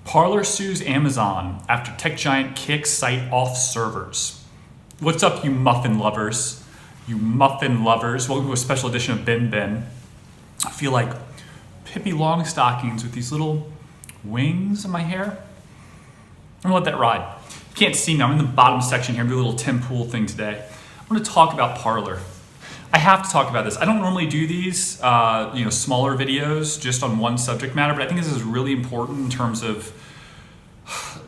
Parler sues Amazon after tech giant kicks site off servers. What's up, you muffin lovers? You muffin lovers. Welcome to a special edition of BenBen. I feel like Pippi Longstockings with these little wings in my hair. I'm gonna let that ride. You can't see me, I'm in the bottom section here. I'm doing a little Tim Pool thing today. I'm gonna talk about Parler. I have to talk about this. I don't normally do these, smaller videos just on one subject matter, but I think this is really important in terms of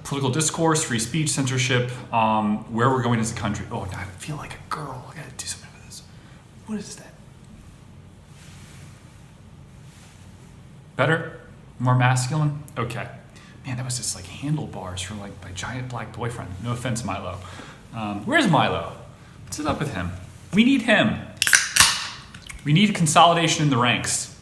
political discourse, free speech, censorship, where we're going as a country. Oh, God, I feel like a girl. I gotta do something with this. What is that? Better? More masculine? Okay. Man, that was just like handlebars from like my giant black boyfriend. No offense, Milo. Where's Milo? What's it up with him? We need him. We need consolidation in the ranks.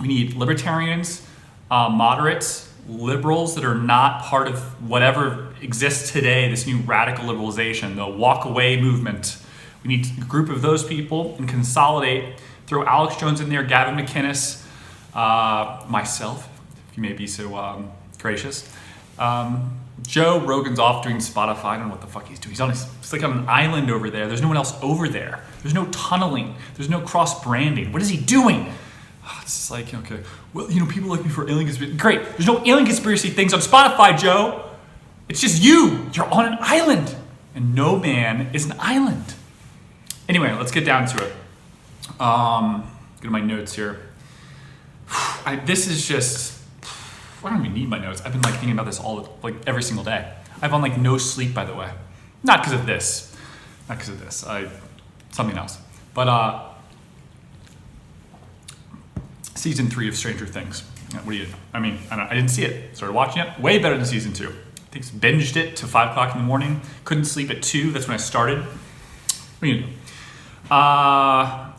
We need libertarians, moderates, liberals that are not part of whatever exists today, this new radical liberalization, the walk away movement. We need a group of those people and consolidate, throw Alex Jones in there, Gavin McInnes, myself, if you may be so gracious. Joe Rogan's off doing Spotify. I don't know what the fuck he's doing. He's like on an island over there. There's no one else over there. There's no tunneling. There's no cross branding. What is he doing? It's like, okay, well, people like me for alien conspiracy. Great. There's no alien conspiracy things on Spotify, Joe. It's just you. You're on an island. And no man is an island. Anyway, let's get down to it. Go to my notes here. This is just... I don't even need my notes. I've been thinking about this every single day. I've on no sleep, by the way. Not because of this. Something else. But season 3 of Stranger Things. What do you? I didn't see it. Started watching it. Way better than season 2. I think binged it to 5 o'clock in the morning. Couldn't sleep at 2. That's when I started. What do you do?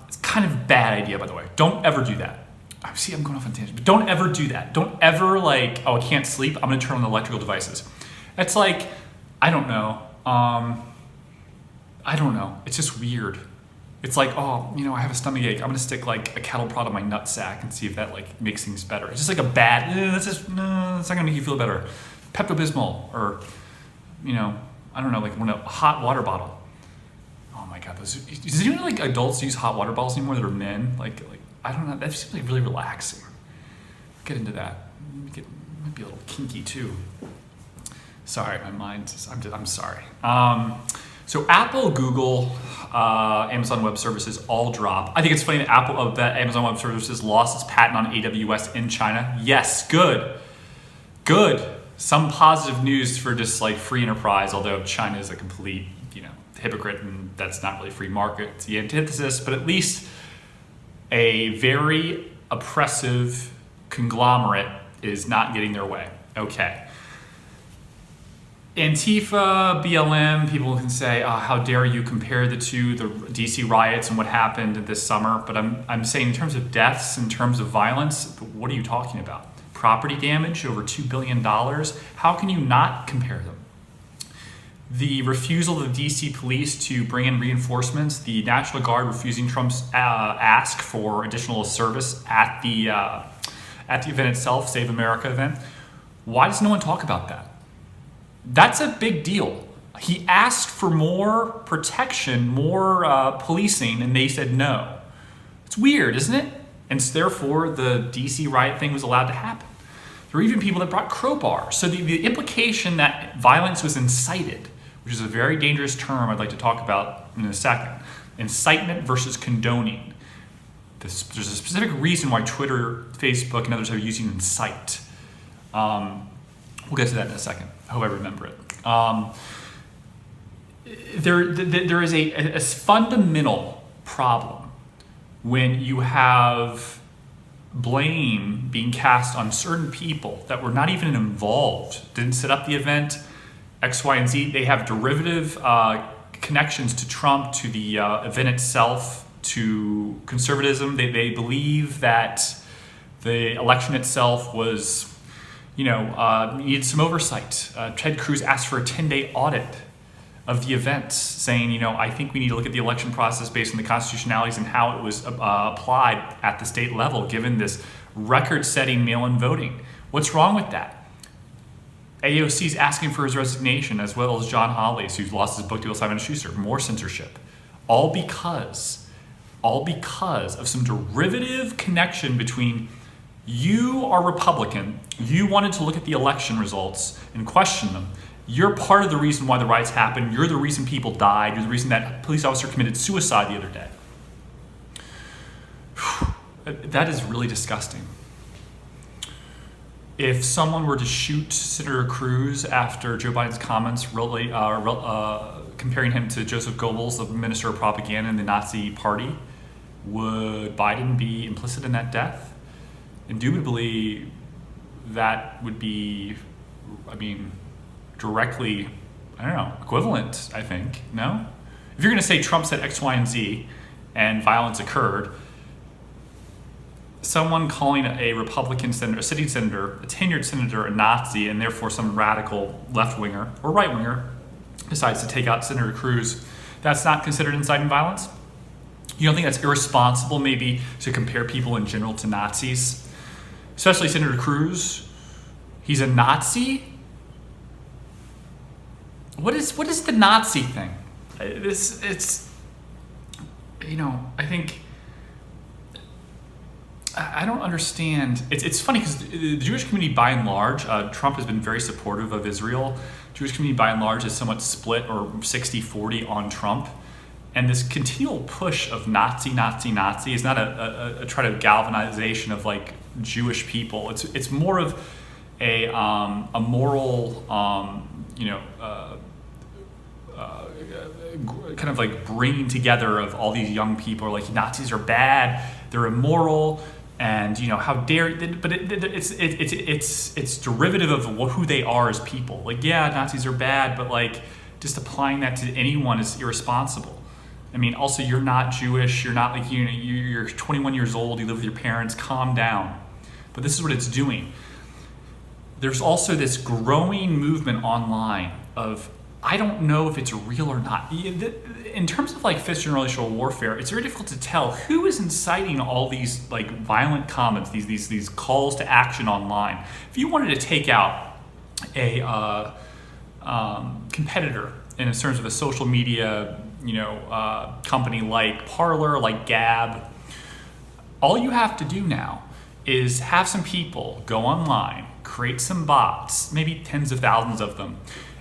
It's kind of a bad idea, by the way. Don't ever do that. See, I'm going off on a tangent, but don't ever do that. Don't ever I can't sleep, I'm gonna turn on the electrical devices. It's I don't know. It's just weird. It's I have a stomach ache. I'm gonna stick a cattle prod on my nutsack and see if that makes things better. It's just a bad, that's not gonna make you feel better. Pepto-Bismol or, I don't know, a hot water bottle. Oh my God, does anyone adults use hot water bottles anymore that are men? I don't know, that seems really relaxing. Get into that. Might be a little kinky too. Sorry, my mind, I'm sorry. So Apple, Google, Amazon Web Services all drop. I think it's funny that that Amazon Web Services lost its patent on AWS in China. Yes, good. Some positive news for just free enterprise, although China is a complete, hypocrite and that's not really free market. It's the antithesis, but at least a very oppressive conglomerate is not getting their way. Okay. Antifa, BLM, people can say, how dare you compare the two, the DC riots and what happened this summer. But I'm saying in terms of deaths, in terms of violence, what are you talking about? Property damage, over $2 billion. How can you not compare them? The refusal of the DC police to bring in reinforcements, the National Guard refusing Trump's ask for additional service at the event itself, Save America event. Why does no one talk about that? That's a big deal. He asked for more protection, more policing, and they said no. It's weird, isn't it? And so therefore, the DC riot thing was allowed to happen. There were even people that brought crowbars. So the implication that violence was incited, which is a very dangerous term I'd like to talk about in a second. Incitement versus condoning. There's a specific reason why Twitter, Facebook, and others are using incite. We'll get to that in a second. I hope I remember it. There is a fundamental problem when you have blame being cast on certain people that were not even involved, didn't set up the event, X, Y, and Z. They have derivative connections to Trump, to the event itself, to conservatism. They believe that the election itself was, needed some oversight. Ted Cruz asked for a 10-day audit of the event, saying, I think we need to look at the election process based on the constitutionalities and how it was applied at the state level, given this record-setting mail-in voting. What's wrong with that? AOC's asking for his resignation, as well as John Hawley's, who's lost his book deal with Simon & Schuster. More censorship. All because of some derivative connection between you are Republican, you wanted to look at the election results and question them. You're part of the reason why the riots happened. You're the reason people died. You're the reason that police officer committed suicide the other day. That is really disgusting. If someone were to shoot Senator Cruz after Joe Biden's comments really comparing him to Joseph Goebbels, the minister of propaganda in the Nazi party, would Biden be implicit in that death? Indubitably, that would be, directly, equivalent, I think. No? If you're going to say Trump said X, Y, and Z and violence occurred, someone calling a Republican senator, a sitting senator, a tenured senator, a Nazi, and therefore some radical left-winger or right-winger decides to take out Senator Cruz, that's not considered inciting violence? You don't think that's irresponsible, maybe, to compare people in general to Nazis? Especially Senator Cruz. He's a Nazi? What is the Nazi thing? I don't understand. It's funny because the Jewish community, by and large, Trump has been very supportive of Israel. Jewish community, by and large, is somewhat split or 60-40 on Trump. And this continual push of Nazi is not a try to galvanization of like Jewish people. It's more of a moral, kind of like bringing together of all these young people. Like Nazis are bad, they're immoral, and how dare? But it's derivative of who they are as people. Like Nazis are bad, but like just applying that to anyone is irresponsible. Also, you're not Jewish. You're not like, you're 21 years old. You live with your parents. Calm down. But this is what it's doing. There's also this growing movement online of, I don't know if it's real or not. In terms of like fifth generation warfare, it's very difficult to tell who is inciting all these like violent comments, these calls to action online. If you wanted to take out a competitor in terms of a social media company like Parler, like Gab, all you have to do now is have some people go online, create some bots, maybe tens of thousands of them,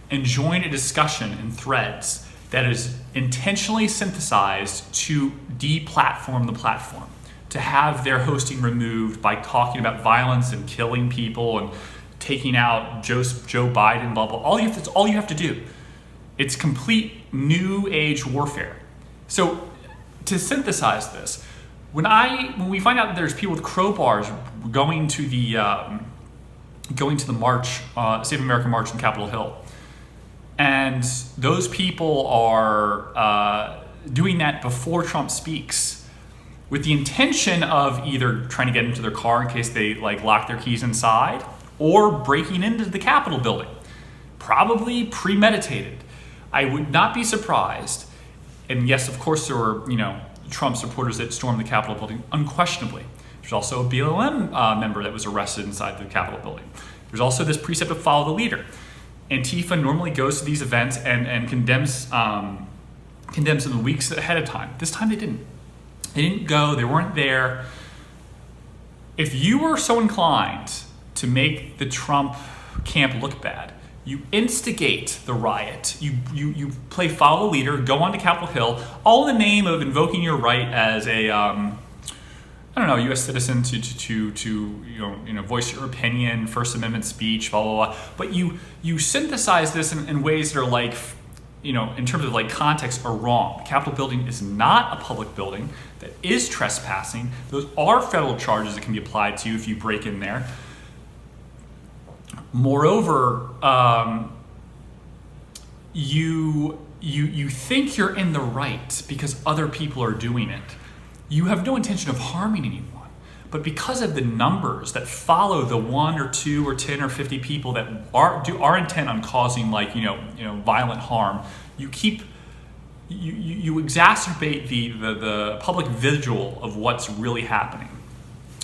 and join a discussion in threads that is intentionally synthesized to deplatform the platform, to have their hosting removed by talking about violence and killing people and taking out Joe Biden, blah, blah. That's all you have to do. It's complete new age warfare. So to synthesize this, when we find out that there's people with crowbars going to the march, Save America March in Capitol Hill, and those people are doing that before Trump speaks, with the intention of either trying to get into their car in case they like lock their keys inside, or breaking into the Capitol building, probably premeditated. I would not be surprised, and yes, of course, there were Trump supporters that stormed the Capitol building, unquestionably. There's also a BLM member that was arrested inside the Capitol building. There's also this precept of follow the leader. Antifa normally goes to these events and condemns them the weeks ahead of time. This time they didn't. They didn't go. They weren't there. If you were so inclined to make the Trump camp look bad, you instigate the riot. You play follow the leader, go on to Capitol Hill, all in the name of invoking your right as a U.S. citizen to voice your opinion, First Amendment speech, blah blah blah. But you synthesize this in ways that are like, in terms of like context, are wrong. The Capitol building is not a public building. That is trespassing. Those are federal charges that can be applied to you if you break in there. Moreover, you think you're in the right because other people are doing it. You have no intention of harming anyone, but because of the numbers that follow the 1 or 2 or 10 or 50 people that are intent on causing violent harm, you exacerbate the public vigil of what's really happening.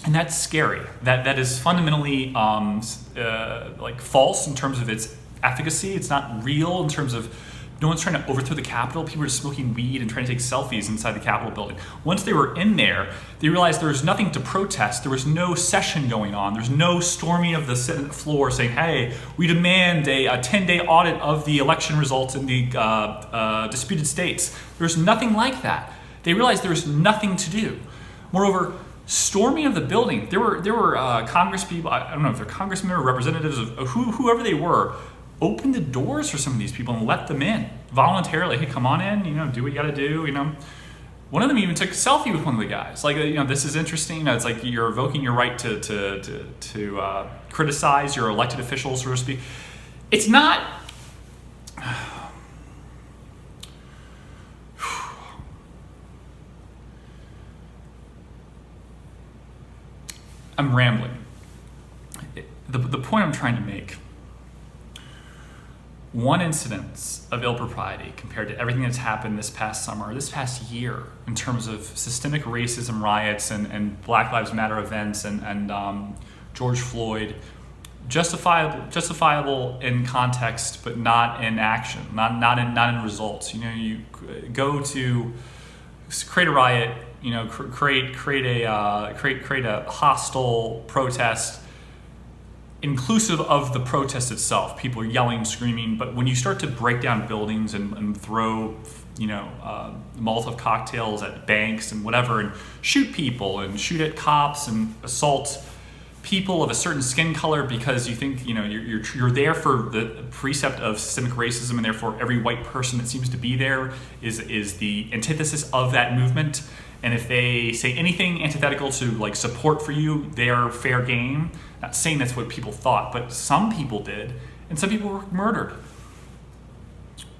And that's scary. That is fundamentally like false in terms of its efficacy. It's not real in terms of no one's trying to overthrow the Capitol. People are smoking weed and trying to take selfies inside the Capitol building. Once they were in there, they realized there was nothing to protest. There was no session going on. There's no storming of the Senate floor saying, hey, we demand a 10-day audit of the election results in the disputed states. There's nothing like that. They realized there was nothing to do. Moreover, storming of the building, there were Congress people, I don't know if they're congressmen or representatives of whoever they were, opened the doors for some of these people and let them in voluntarily. Hey, come on in, do what you got to do, One of them even took a selfie with one of the guys. Like, this is interesting. It's like you're evoking your right to criticize your elected officials, so to speak. It's not. I'm rambling. The point I'm trying to make. One incidence of ill propriety compared to everything that's happened this past summer, this past year, in terms of systemic racism riots and Black Lives Matter events and George Floyd, justifiable in context, but not in action, not in results. You go to create a riot, create a hostile protest, inclusive of the protest itself. People are yelling, screaming, but when you start to break down buildings and throw, Molotov cocktails at banks and whatever, and shoot people and shoot at cops and assault people of a certain skin color because you think, you're there for the precept of systemic racism, and therefore every white person that seems to be there is the antithesis of that movement. And if they say anything antithetical to support for you, they are fair game. Not saying that's what people thought, but some people did, and some people were murdered.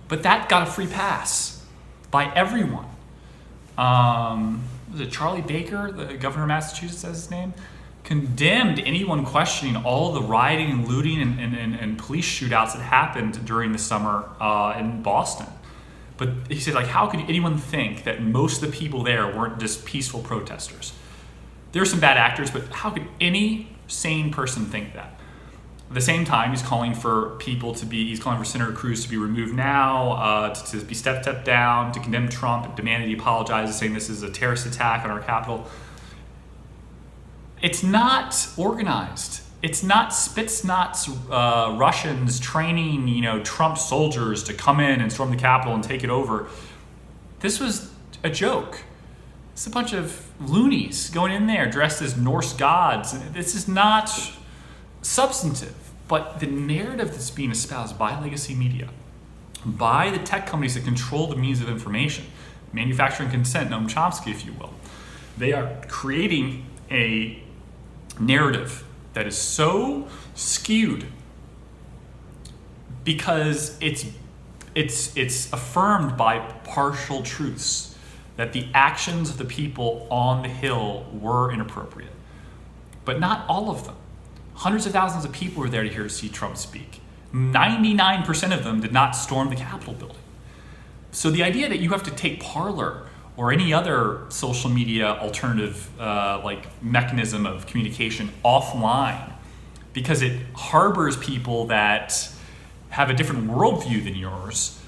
But that got a free pass by everyone. Was it Charlie Baker, the governor of Massachusetts, that's his name? Condemned anyone questioning all the rioting and looting and police shootouts that happened during the summer in Boston. But he said, how could anyone think that most of the people there weren't just peaceful protesters? There are some bad actors, but how could any sane person think that? At the same time, he's calling for Senator Cruz to be removed now, to be stepped down, to condemn Trump, demand that he apologizes, saying this is a terrorist attack on our Capitol. It's not organized. It's not Spetsnaz Russians training, Trump soldiers to come in and storm the Capitol and take it over. This was a joke. It's a bunch of loonies going in there dressed as Norse gods. This is not substantive, but the narrative that's being espoused by legacy media, by the tech companies that control the means of information, manufacturing consent, Noam Chomsky, if you will, they are creating a narrative that is so skewed because it's affirmed by partial truths that the actions of the people on the Hill were inappropriate. But not all of them. Hundreds of thousands of people were there to see Trump speak. 99% of them did not storm the Capitol building. So the idea that you have to take Parler or any other social media alternative mechanism of communication offline because it harbors people that have a different worldview than yours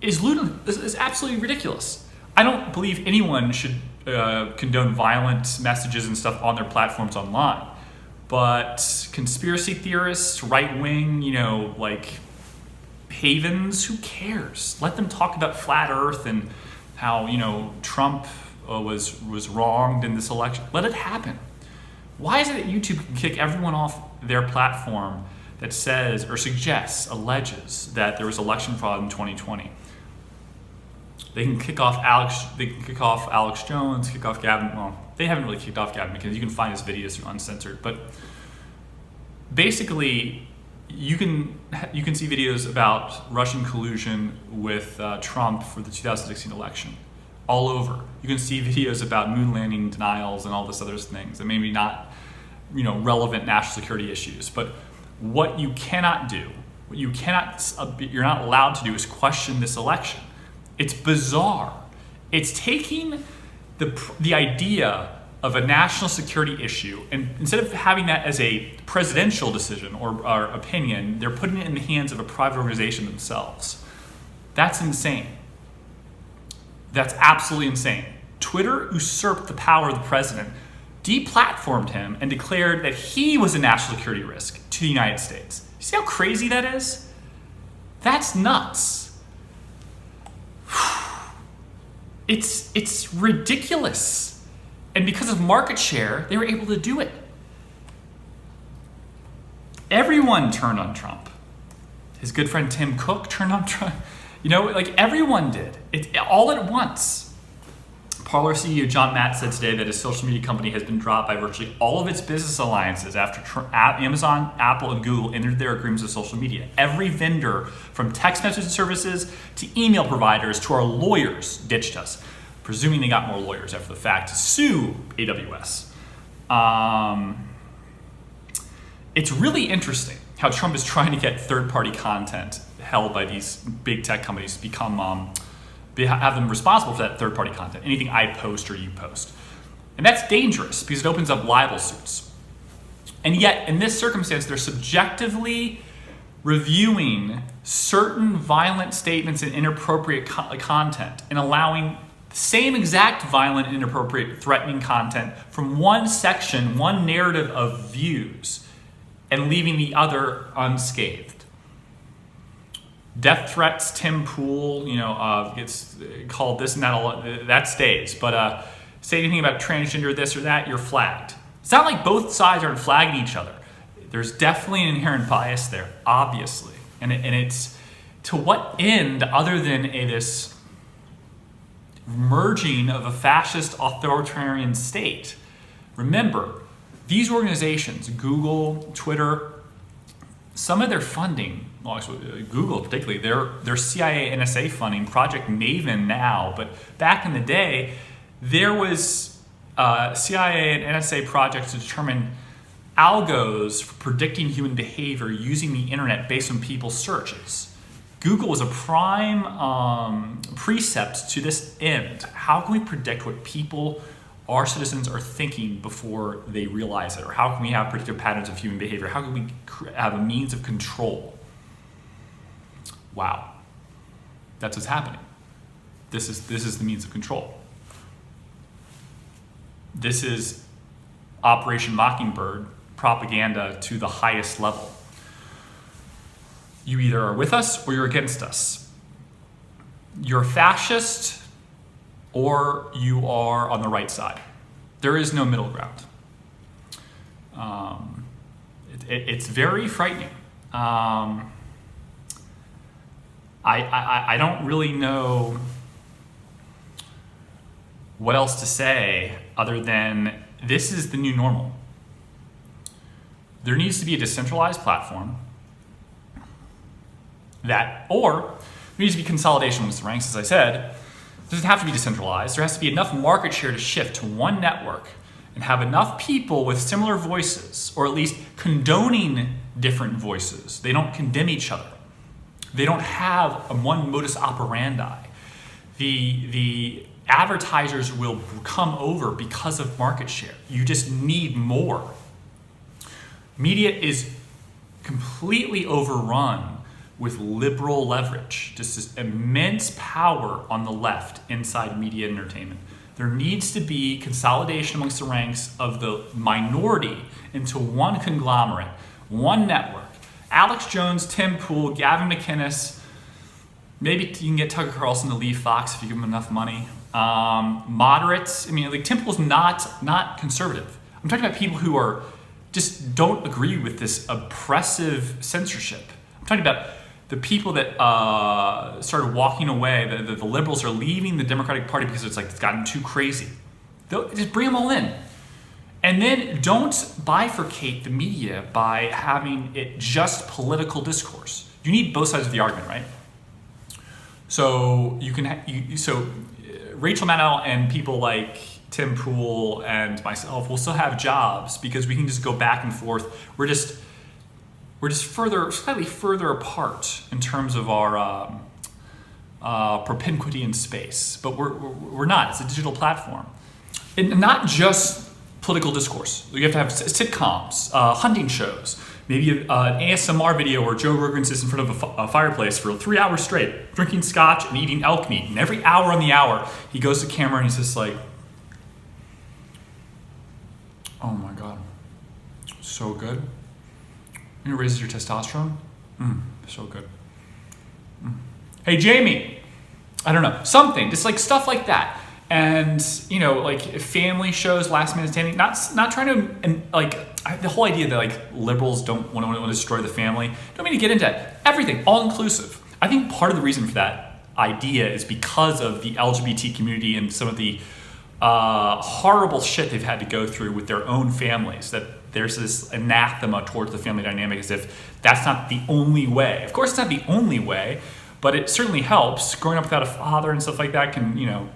is absolutely ridiculous. I don't believe anyone should condone violent messages and stuff on their platforms online. But conspiracy theorists, right-wing, havens, who cares? Let them talk about flat Earth and how, Trump was wronged in this election. Let it happen. Why is it that YouTube can kick everyone off their platform that says or suggests, alleges that there was election fraud in 2020? They can kick off Alex Jones, kick off Gavin. Well, they haven't really kicked off Gavin because you can find his videos through Uncensored. But basically, you can see videos about Russian collusion with Trump for the 2016 election all over. You can see videos about moon landing denials and all this other things that maybe not, relevant national security issues. But what you cannot do, you're not allowed to do, is question this election. It's bizarre. It's taking the idea of a national security issue, and instead of having that as a presidential decision or opinion, they're putting it in the hands of a private organization themselves. That's insane. That's absolutely insane. Twitter usurped the power of the president, deplatformed him, and declared that he was a national security risk to the United States. You see how crazy that is? That's nuts. It's ridiculous. And because of market share, they were able to do it. Everyone turned on Trump. His good friend Tim Cook turned on Trump. Like everyone did. It all at once. Parler CEO John Matt said today that his social media company has been dropped by virtually all of its business alliances after Amazon, Apple, and Google entered their agreements with social media. Every vendor, from text message services to email providers to our lawyers, ditched us, presuming they got more lawyers after the fact to sue AWS. It's really interesting how Trump is trying to get third-party content held by these big tech companies become have them responsible for that third-party content, anything I post or you post. And that's dangerous because it opens up libel suits. And yet, in this circumstance, they're subjectively reviewing certain violent statements and inappropriate content and allowing the same exact violent, inappropriate, threatening content from one section, one narrative of views, and leaving the other unscathed. Death threats, Tim Pool, gets called this and that, that stays. But say anything about transgender, this or that, you're flagged. It's not like both sides aren't flagging each other. There's definitely an inherent bias there, obviously. And it's to what end other than this merging of a fascist authoritarian state? Remember, these organizations, Google, Twitter, some of their funding, well, actually, Google particularly, their CIA NSA funding, Project Maven now, but back in the day, there was CIA and NSA projects to determine algos for predicting human behavior using the internet based on people's searches. Google was a prime precept to this end. How can we predict what people, our citizens, are thinking before they realize it? Or how can we have predictive patterns of human behavior? How can we have a means of control? Wow. That's what's happening. This is the means of control. This is Operation Mockingbird propaganda to the highest level. You either are with us or you're against us. You're fascist or you are on the right side. There is no middle ground. It's very frightening. I don't really know what else to say other than this is the new normal. There needs to be a decentralized platform or there needs to be consolidation amongst the ranks, as I said. It doesn't have to be decentralized. There has to be enough market share to shift to one network and have enough people with similar voices, or at least condoning different voices. They don't condemn each other. They don't have one modus operandi. The advertisers will come over because of market share. You just need more. Media is completely overrun with liberal leverage, just this immense power on the left inside media and entertainment. There needs to be consolidation amongst the ranks of the minority into one conglomerate, one network. Alex Jones, Tim Pool, Gavin McInnes, maybe you can get Tucker Carlson to leave Fox if you give him enough money. Moderates, Tim Pool's not conservative. I'm talking about people who are just don't agree with this oppressive censorship. I'm talking about the people that started walking away, the liberals are leaving the Democratic Party because it's gotten too crazy. Just bring them all in. And then don't bifurcate the media by having it just political discourse. You need both sides of the argument, right? So Rachel Maddow and people like Tim Pool and myself will still have jobs because we can just go back and forth. We're just slightly further apart in terms of our propinquity in space, but we're not. It's a digital platform, and not just political discourse. You have to have sitcoms, hunting shows, maybe an ASMR video where Joe Rogan sits in front of a fireplace for 3 hours straight, drinking scotch and eating elk meat. And every hour on the hour, he goes to camera and he's just like, oh my God, so good. And it raises your testosterone. So good. Hey, Jamie. I don't know, something, just like stuff like that. And, you know, like family shows, last man standing, not trying to, and like the whole idea that like liberals don't want to destroy the family. Don't mean to get into that. Everything, all inclusive. I think part of the reason for that idea is because of the LGBT community and some of the horrible shit they've had to go through with their own families, that there's this anathema towards the family dynamic as if that's not the only way. Of course, it's not the only way, but it certainly helps. Growing up without a father and stuff like that can, you know,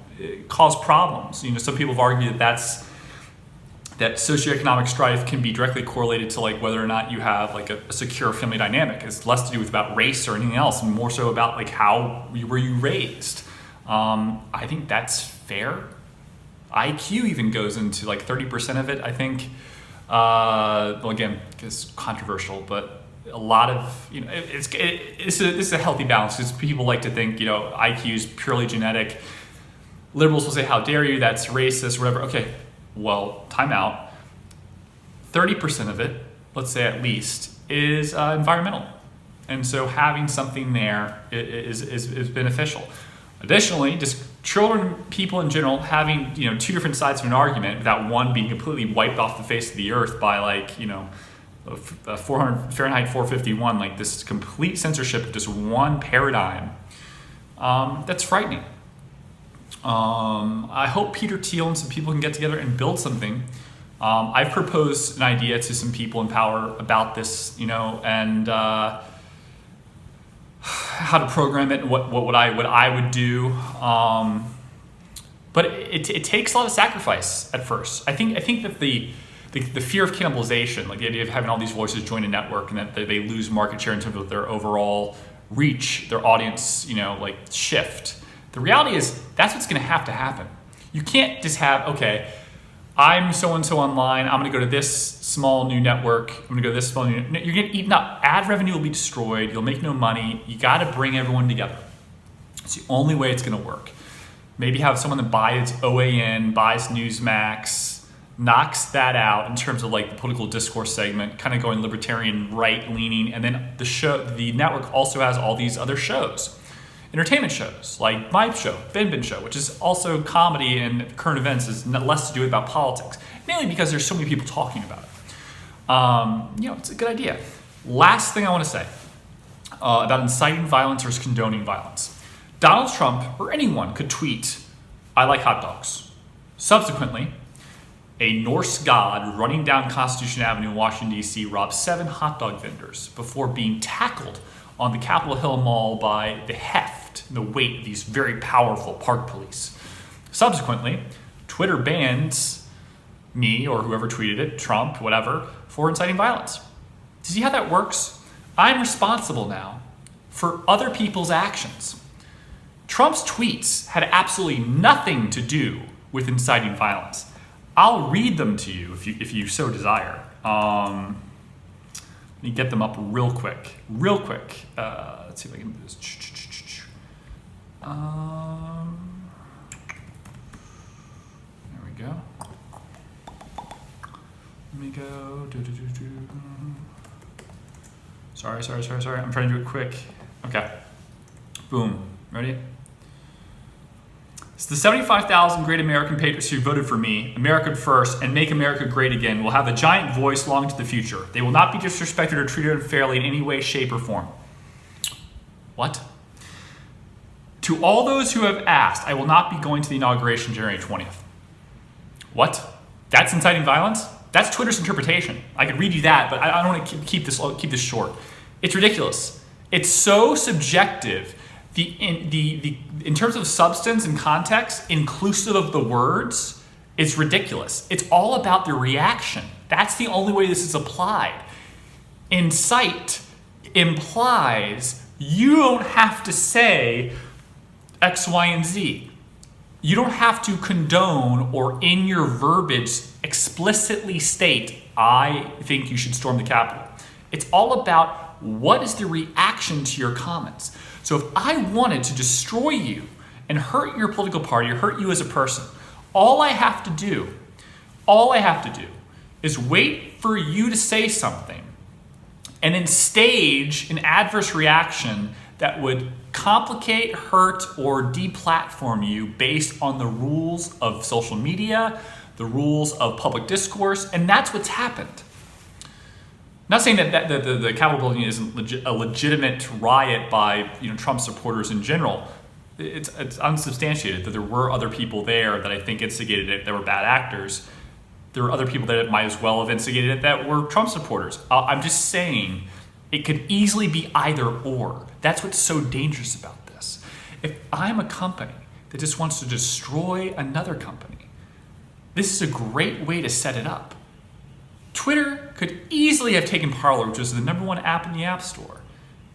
cause problems. You know, some people have argued that socioeconomic strife can be directly correlated to like whether or not you have like a secure family dynamic. It's less to do with about race or anything else, and more so about like how were you raised. I think that's fair. IQ even goes into like 30% of it, I think. Well, again, it's controversial, but a lot of, you know, it's a healthy balance because people like to think, you know, IQ is purely genetic. Liberals will say, how dare you, that's racist, whatever. Okay, well, time out. 30% of it, let's say at least, is environmental. And so having something there is beneficial. Additionally, just children, people in general, having, you know, two different sides of an argument without one being completely wiped off the face of the earth by like, you know, 400 Fahrenheit 451, like this complete censorship of just one paradigm, that's frightening. I hope Peter Thiel and some people can get together and build something. I've proposed an idea to some people in power about this, you know, and how to program it and what I would do. But it takes a lot of sacrifice at first. I think that the fear of cannibalization, like the idea of having all these voices join a network and that they lose market share in terms of their overall reach, their audience, you know, like shift. The reality is that's what's going to happen. You can't just have, okay, I'm so-and-so online, I'm going to go to this small new network, I'm going to go to this small new, you're going to eat up, ad revenue will be destroyed, you'll make no money, you got to bring everyone together. It's the only way it's going to work. Maybe have someone that buys OAN, buys Newsmax, knocks that out in terms of like the political discourse segment, kind of going libertarian right-leaning, and then the network also has all these other shows. Entertainment shows like my show, BenBen show, which is also comedy and current events, is less to do about politics, mainly because there's so many people talking about it. You know, it's a good idea. Last thing I want to say about inciting violence versus condoning violence. Donald Trump or anyone could tweet, "I like hot dogs." Subsequently, a Norse god running down Constitution Avenue in Washington, D.C. robbed 7 hot dog vendors before being tackled on the Capitol Hill Mall by the heft and the weight of these very powerful park police. Subsequently, Twitter bans me or whoever tweeted it, Trump, whatever, for inciting violence. Do you see how that works? I'm responsible now for other people's actions. Trump's tweets had absolutely nothing to do with inciting violence. I'll read them to you if you so desire. Let me get them up real quick. Let's see if I can do this. There we go. Let me go. Sorry. I'm trying to do it quick. Okay. Boom. Ready? It's the 75,000 great American patriots who voted for me, America first, and make America great again will have a giant voice long into the future. They will not be disrespected or treated unfairly in any way, shape, or form. What? To all those who have asked, I will not be going to the inauguration January 20th. What? That's inciting violence? That's Twitter's interpretation. I could read you that, but I don't want to keep this short. It's ridiculous. It's so subjective. In terms of substance and context, inclusive of the words, it's ridiculous. It's all about the reaction. That's the only way this is applied. Incite implies you don't have to say X, Y, and Z. You don't have to condone or in your verbiage explicitly state, I think you should storm the Capitol. It's all about what is the reaction to your comments. So if I wanted to destroy you and hurt your political party or hurt you as a person, all I have to do is wait for you to say something and then stage an adverse reaction that would complicate, hurt, or deplatform you based on the rules of social media, the rules of public discourse, and that's what's happened. Not saying that the Capitol building isn't a legitimate riot by Trump supporters in general. It's unsubstantiated that there were other people there that I think instigated it that were bad actors. There were other people that might as well have instigated it that were Trump supporters. I'm just saying it could easily be either or. That's what's so dangerous about this. If I'm a company that just wants to destroy another company, this is a great way to set it up. Twitter could easily have taken Parler, which is the #1 app in the App Store,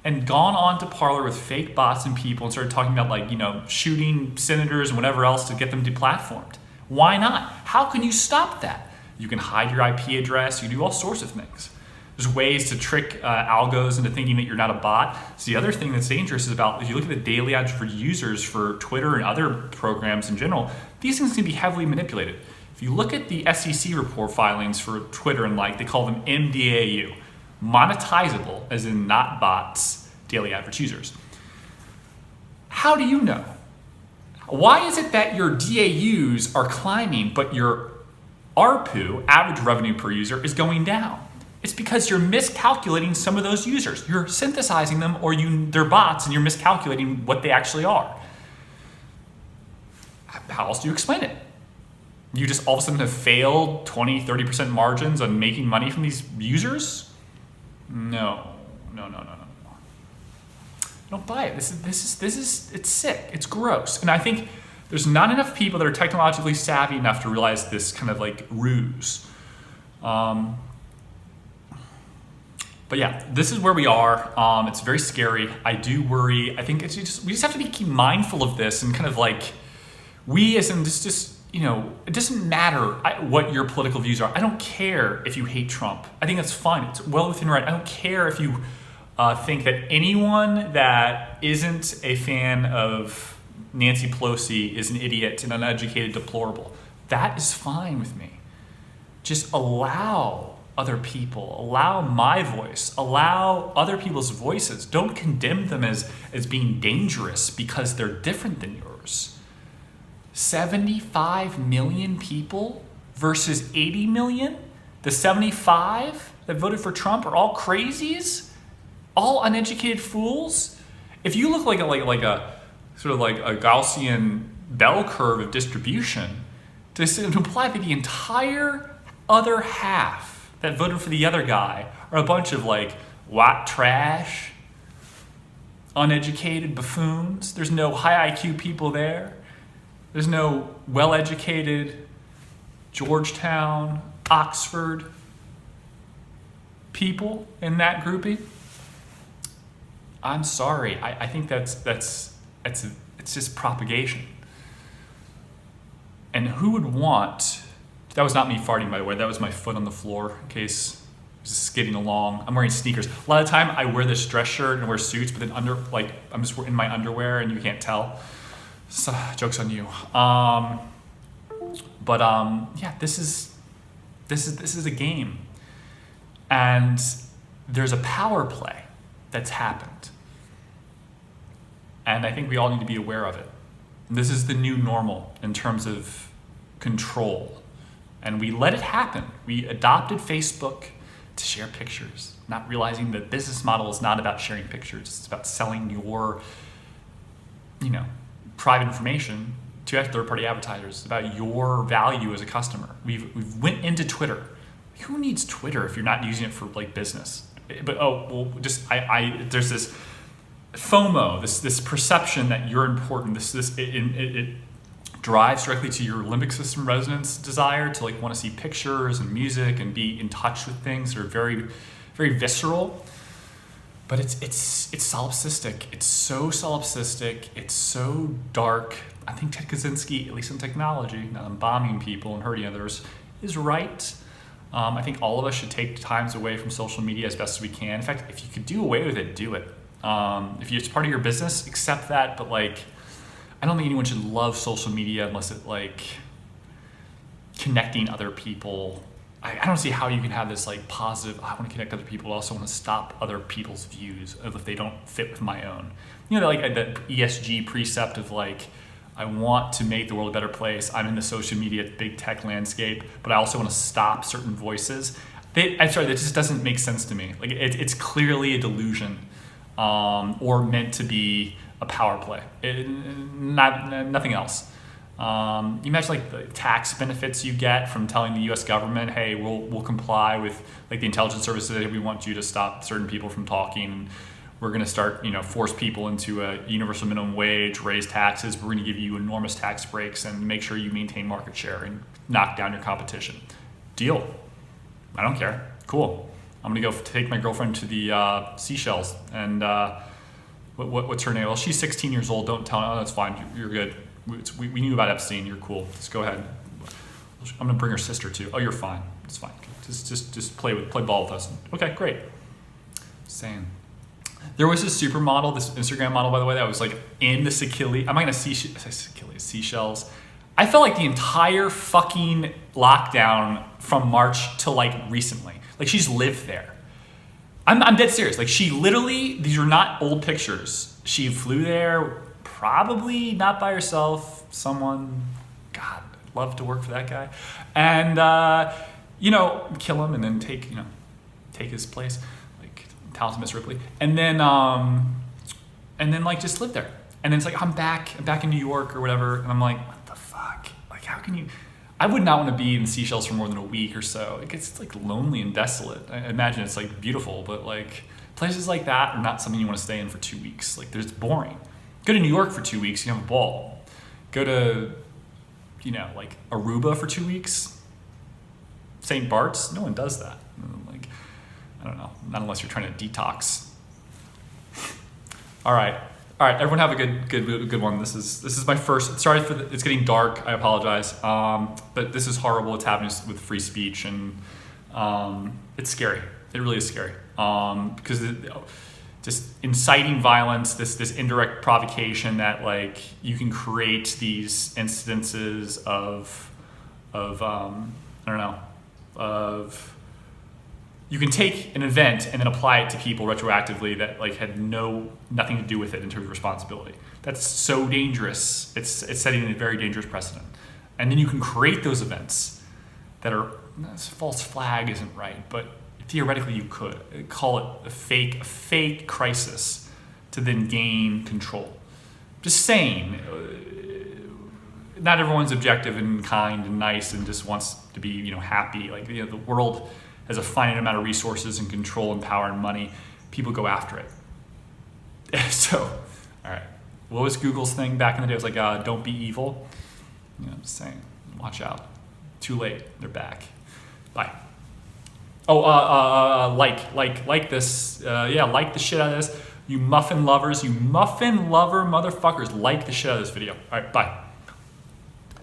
and gone on to Parler with fake bots and people and started talking about shooting senators and whatever else to get them deplatformed. Why not? How can you stop that? You can hide your IP address. You do all sorts of things. There's ways to trick algos into thinking that you're not a bot. So the other thing that's dangerous is if you look at the daily average for users for Twitter and other programs in general, these things can be heavily manipulated. If you look at the SEC report filings for Twitter and they call them MDAU, monetizable, as in not bots, daily average users. How do you know? Why is it that your DAUs are climbing, but your ARPU, average revenue per user, is going down? It's because you're miscalculating some of those users. You're synthesizing them, or they're bots, and you're miscalculating what they actually are. How else do you explain it? You just all of a sudden have failed 20, 30% margins on making money from these users? No. Don't buy it. This is it's sick. It's gross. And I think there's not enough people that are technologically savvy enough to realize this kind of ruse. But yeah, this is where we are. It's very scary. I do worry. I think we just have to keep mindful of this and kind of we as in it doesn't matter what your political views are. I don't care if you hate Trump. I think that's fine. It's well within right. I don't care if you think that anyone that isn't a fan of Nancy Pelosi is an idiot, an uneducated, deplorable. That is fine with me. Just allow other people, allow my voice, allow other people's voices. Don't condemn them as being dangerous because they're different than yours. 75 million people versus 80 million? The 75 that voted for Trump are all crazies? All uneducated fools? If you look like a sort of a Gaussian bell curve of distribution, to imply that the entire other half that voted for the other guy are a bunch of white trash, uneducated buffoons. There's no high IQ people there. There's no well-educated Georgetown, Oxford people in that grouping. I'm sorry. I think it's just propagation. And who would want? That was not me farting, by the way. That was my foot on the floor in case I was just skidding along. I'm wearing sneakers. A lot of the time I wear this dress shirt and wear suits, but then I'm just in my underwear and you can't tell. So, joke's on you. Yeah, this is a game, and there's a power play that's happened, and I think we all need to be aware of it. This is the new normal in terms of control, and we let it happen. We adopted Facebook to share pictures, not realizing the business model is not about sharing pictures. It's about selling your, private information to third-party advertisers. It's about your value as a customer. We've went into Twitter. Who needs Twitter if you're not using it for business? But there's this FOMO, this perception that you're important. It drives directly to your limbic system resonance desire to want to see pictures and music and be in touch with things that are very, very visceral. But it's solipsistic. It's so solipsistic. It's so dark. I think Ted Kaczynski, at least in technology, now I'm bombing people and hurting others, is right. I think all of us should take times away from social media as best as we can. In fact, if you could do away with it, do it. If it's part of your business, accept that. But like, I don't think anyone should love social media unless it like connecting other people. I don't see how you can have this like positive, I want to connect other people, I also want to stop other people's views if they don't fit with my own. You know, like the ESG precept of like, I want to make the world a better place. I'm in the social media big tech landscape, but I also want to stop certain voices. I'm sorry, that just doesn't make sense to me. Like it's clearly a delusion, or meant to be a power play. Nothing else. You imagine like the tax benefits you get from telling the U.S. government, hey, we'll comply with like the intelligence services. We want you to stop certain people from talking. We're going to start, force people into a universal minimum wage, raise taxes. We're going to give you enormous tax breaks and make sure you maintain market share and knock down your competition. Deal. I don't care. Cool. I'm going to go take my girlfriend to the Seychelles. And what's her name? Well, she's 16 years old. Don't tell her. Oh, that's fine. You're good. We knew about Epstein. You're cool. Just go ahead. I'm gonna bring her sister too. Oh, you're fine. It's fine. Just play ball with us. Okay, great. Saying. There was this supermodel, this Instagram model, by the way, that was like in the Seychelles. I felt like the entire fucking lockdown from March till like recently. Like she's lived there. I'm dead serious. Like she literally, these are not old pictures. She flew there. Probably not by herself, someone, God, I'd love to work for that guy. And, kill him and then take his place, like talented Miss Ripley. And then like just live there. And then it's like, I'm back in New York or whatever. And I'm like, what the fuck? Like, how can you, I would not want to be in the Seychelles for more than a week or so. It's like lonely and desolate. I imagine it's like beautiful, but like places like that are not something you want to stay in for 2 weeks. Like it's boring. Go to New York for 2 weeks, you have a ball. Go to, like Aruba for 2 weeks. St. Bart's, no one does that. Like, I don't know, not unless you're trying to detox. All right, everyone have a good one. This is my first, sorry for it's getting dark, I apologize. But this is horrible what's happening with free speech, and it's scary. It really is scary. Because just inciting violence, this indirect provocation that like you can create these incidences of you can take an event and then apply it to people retroactively that like had nothing to do with it in terms of responsibility. That's so dangerous. It's setting a very dangerous precedent. And then you can create those events that are, false flag isn't right, but theoretically you could call it a fake crisis to then gain control. Just saying, not everyone's objective and kind and nice and just wants to be happy. Like the world has a finite amount of resources and control and power and money. People go after it. So, all right, what was Google's thing back in the day? It was like don't be evil. I'm just saying, watch out. Too late, they're back. Bye. Oh, like this. Like the shit out of this. You muffin lover motherfuckers, like the shit out of this video. All right, bye.